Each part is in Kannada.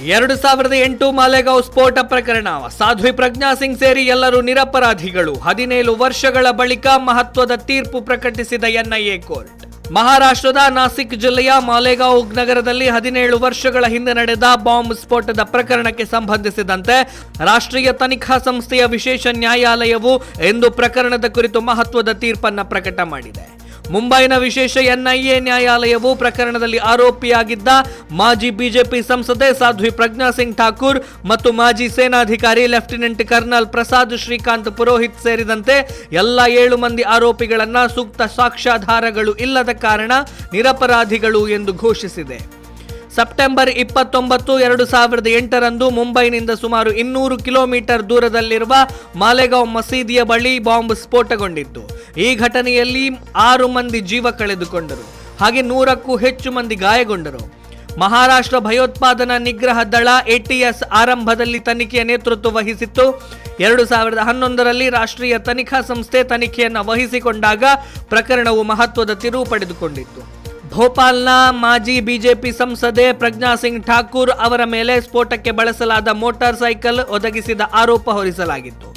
2008 ಮಾಲೆಗಾಂವ್ ಸ್ಫೋಟ ಪ್ರಕರಣ. ಸಾಧ್ವಿ ಪ್ರಜ್ಞಾ ಸಿಂಗ್ ಸೇರಿ ಎಲ್ಲರೂ ನಿರಪರಾಧಿಗಳು. 17 ವರ್ಷಗಳ ಬಳಿಕ ಮಹತ್ವದ ತೀರ್ಪು ಪ್ರಕಟಿಸಿದ ಎನ್ಐಎ ಕೋರ್ಟ್. ಮಹಾರಾಷ್ಟ್ರದ ನಾಸಿಕ್ ಜಿಲ್ಲೆಯ ಮಾಲೆಗಾಂವ್ ನಗರದಲ್ಲಿ 17 ವರ್ಷಗಳ ಹಿಂದೆ ನಡೆದ ಬಾಂಬ್ ಸ್ಫೋಟದ ಪ್ರಕರಣಕ್ಕೆ ಸಂಬಂಧಿಸಿದಂತೆ ರಾಷ್ಟ್ರೀಯ ತನಿಖಾ ಸಂಸ್ಥೆಯ ವಿಶೇಷ ನ್ಯಾಯಾಲಯವು ಇಂದು ಪ್ರಕರಣದ ಕುರಿತು ಮಹತ್ವದ ತೀರ್ಪನ್ನು ಪ್ರಕಟ ಮಾಡಿದೆ. ಮುಂಬೈನ ವಿಶೇಷ ಎನ್ಐಎ ನ್ಯಾಯಾಲಯವು ಪ್ರಕರಣದಲ್ಲಿ ಆರೋಪಿಯಾಗಿದ್ದ ಮಾಜಿ ಬಿಜೆಪಿ ಸಂಸದೆ ಸಾಧ್ವಿ ಪ್ರಜ್ಞಾ ಸಿಂಗ್ ಠಾಕೂರ್ ಮತ್ತು ಮಾಜಿ ಸೇನಾಧಿಕಾರಿ ಲೆಫ್ಟಿನೆಂಟ್ ಕರ್ನಲ್ ಪ್ರಸಾದ್ ಶ್ರೀಕಾಂತ್ ಪುರೋಹಿತ್ ಸೇರಿದಂತೆ ಎಲ್ಲ 7 ಮಂದಿ ಆರೋಪಿಗಳನ್ನ ಸೂಕ್ತ ಸಾಕ್ಷ್ಯಾಧಾರಗಳು ಇಲ್ಲದ ಕಾರಣ ನಿರಪರಾಧಿಗಳು ಎಂದು ಘೋಷಿಸಿದೆ. ಸೆಪ್ಟೆಂಬರ್ 29, 2008ರಂದು ಮುಂಬೈನಿಂದ ಸುಮಾರು 200 ಕಿಲೋಮೀಟರ್ ದೂರದಲ್ಲಿರುವ ಮಾಲೆಗಾಂವ್ ಮಸೀದಿಯ ಬಳಿ ಬಾಂಬ್ ಸ್ಫೋಟಗೊಂಡಿತ್ತು. ಈ ಘಟನೆಯಲ್ಲಿ 6 ಮಂದಿ ಜೀವ ಕಳೆದುಕೊಂಡರು, ಹಾಗೆ 100ಕ್ಕೂ ಹೆಚ್ಚು ಮಂದಿ ಗಾಯಗೊಂಡರು. ಮಹಾರಾಷ್ಟ್ರ ಭಯೋತ್ಪಾದನಾ ನಿಗ್ರಹ ದಳ ATS ಆರಂಭದಲ್ಲಿ ತನಿಖೆಯ ನೇತೃತ್ವ ವಹಿಸಿತ್ತು. 2011ರಲ್ಲಿ ರಾಷ್ಟ್ರೀಯ ತನಿಖಾ ಸಂಸ್ಥೆ ತನಿಖೆಯನ್ನು ವಹಿಸಿಕೊಂಡಾಗ ಪ್ರಕರಣವು ಮಹತ್ವದ ತಿರುವು ಪಡೆದುಕೊಂಡಿತ್ತು. ಭೋಪಾಲ್ನ ಮಾಜಿ ಬಿಜೆಪಿ ಸಂಸದೆ ಪ್ರಜ್ಞಾ ಸಿಂಗ್ ಠಾಕೂರ್ ಅವರ ಮೇಲೆ ಸ್ಫೋಟಕ್ಕೆ ಬಳಸಲಾದ ಮೋಟಾರ್ ಸೈಕಲ್ ಒದಗಿಸಿದ ಆರೋಪ ಹೊರಿಸಲಾಗಿತ್ತು.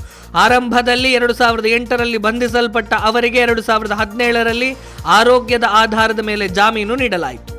ಆರಂಭದಲ್ಲಿ 2008ರಲ್ಲಿ ಬಂಧಿಸಲ್ಪಟ್ಟ ಅವರಿಗೆ 2017ರಲ್ಲಿ ಆರೋಗ್ಯದ ಆಧಾರದ ಮೇಲೆ ಜಾಮೀನು ನೀಡಲಾಯಿತು.